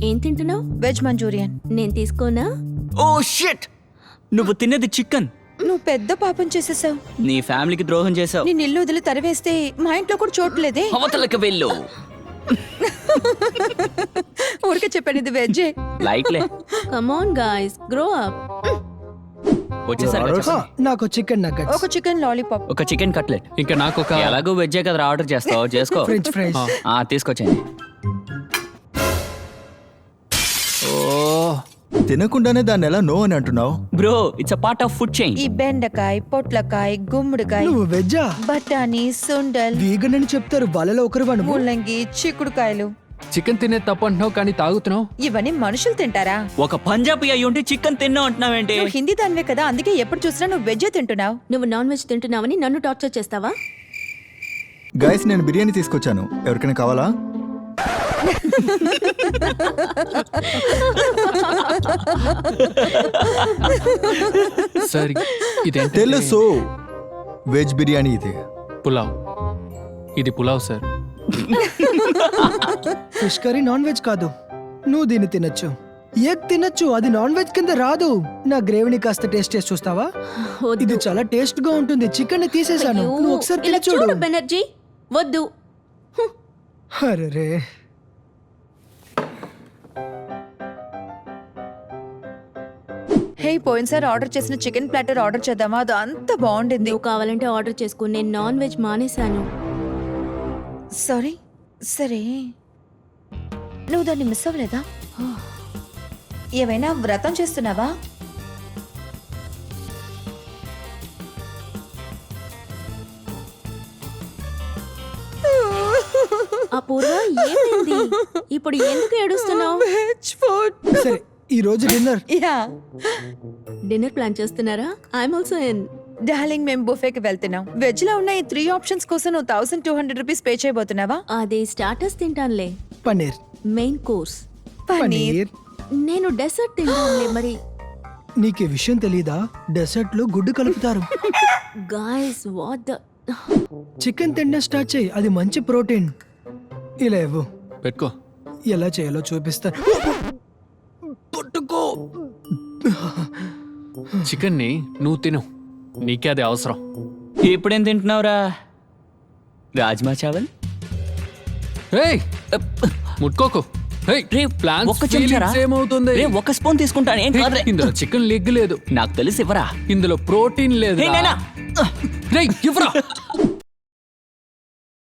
ఏం తింటున్నావు? Veg Manchurian. నేను తీసుకోనా? ఓ షిట్, నువ్వు తినేది చికెన్. నువ్వు పెద్ద పాపం చేసేసావు. నీ ఫ్యామిలీకి ద్రోహం చేసావు. నీ ఇల్లు వదిలి తరివేస్తే మా ఇంట్లో కూడా చోట్లేదే. అవతలకి వెళ్ళు. ఊరికే చెప్పాను ఇది వెజ్జే. లైట్లే. Come on guys, grow up. వచ్చేసరికి నాకు చికెన్ నగ్గట్స్, ఒక చికెన్ లాలీపాప్. ఒక చికెన్ కట్లెట్. ఇంకా నాకు ఒక ఎలాగో వెజ్జే కదా ఆర్డర్ చేస్తావు, చేసుకో. French fries. తీసుకొచ్చేయండి. తినకుండానే దాన్ని ఎలా నో అని అంటున్నావు? Bro, it's a part of food chain. ఈ బెండకాయ, పొట్లకాయ, గుమ్మడికాయ, నువ్వు వెజ్జా? బఠానీ, సుండల్, వీగన్ అని చెప్తారు, వాళ్ళలో ఒకరు వాడు. ముల్లంగి, చిక్కుడుకాయలు. చికెన్ తినే తప్పు అంటున్నావు కానీ తాగుతున్నావు. ఇవన్నీ మనుషులు తింటారా? ఒక పంజాబీ అయ్యి ఉంటే చికెన్ తిన్నావు అంటున్నావేంటి? నువ్వు హిందీ దానివే కదా, అందుకే ఎప్పుడు చూసినా నువ్వు వెజ్జే తింటున్నావు. నువ్వు నాన్ వెజ్ తింటున్నావని నన్ను టార్చర్ చేస్తావా? గైస్, నేను బిర్యానీ తీసుకొచ్చాను, ఎవరికైనా కావాలా? సరే, ఇదేంటి? తెలుసు, వెజ్ బిర్యానీ ఇది. పులావ్. ఇది pulao sir. Fish curry non veg కాదు, నువ్వు దీన్ని తినొచ్చు. ఎగ్ తినొచ్చు, అది నాన్ వెజ్ కింద రాదు. నా గ్రేవీని కాస్త టేస్ట్ చేసి చూస్తావా? వద్దు. ఇది చాలా టేస్ట్ గా ఉంటుంది. చికెన్ ని తీసేసాను, అయ్యో, నువ్వు ఒకసారి ఇలా తిని చూడు. చూడు బెనర్జీ, వద్దు. అరే, హే, పోయినసారి ఆర్డర్ చేసిన చికెన్ ప్లాటర్ ఆర్డర్ చేద్దామా? అది అంత బాగుండింది. నువ్వు కావాలంటే ఆర్డర్ చేసుకో, నేను నాన్ వెజ్ మానేశాను. సారీ. సరే, నువ్వు దాన్ని మిస్ అవ్వలేదా? ఏమైనా వ్రతం చేస్తున్నావా? అపూర్వ, ఏమైంది? ఇప్పుడు ఎందుకు ఏడుస్తున్నావు? సరే, ఈ రోజు డిన్నర్. యా డిన్నర్ ప్లాన్ చేస్తున్నారా? I'm also in. డార్లింగ్, మేము బుఫేకి వెళ్తున్నాం. వెజ్ లో ఉన్న ఈ 3 ఆప్షన్స్ కోసం నువ్వు 1200 రూపీస్ పే చేయబోతున్నావా? అది స్టార్టర్స్ తింటానులే. పన్నీర్. Main course paneer. నేను డెసర్ట్ తింటానులే. మరి నీకు ఈ విషయం తెలీదా? డెసర్ట్ లో గుడ్డు కలుపుతారు. గాయ్స్, వాట్ ద... చికెన్ తినడం స్టార్ట్ చేయి, అది మంచి ప్రోటీన్. ఇలా ఇవ్వు, పెట్టుకో. ఎలా చేయాలో చూపిస్తా. పట్టుకో. చికెన్ ని నువ్వు తిను, నీకే అది అవసరం. ఇప్పుడేం తింటున్నావురా? రాజ్మా చావల్. ఏయ్, ముట్టుకోకు. ఏయ్, రే, ప్లాన్స్ ఒక్క చెంచారా? ఫీలింగ్స్ ఏమవుతుంది? రే, ఒక స్పూన్ తీసుకుంటాను, ఏం కాదులే. ఇందులో చికెన్ లెగ్ లేదు, నాకు తెలిసి ఇవ్వరా. ఇందులో ప్రోటీన్ లేదు. రే, నేనా? రేయ్, ఇవ్వరా.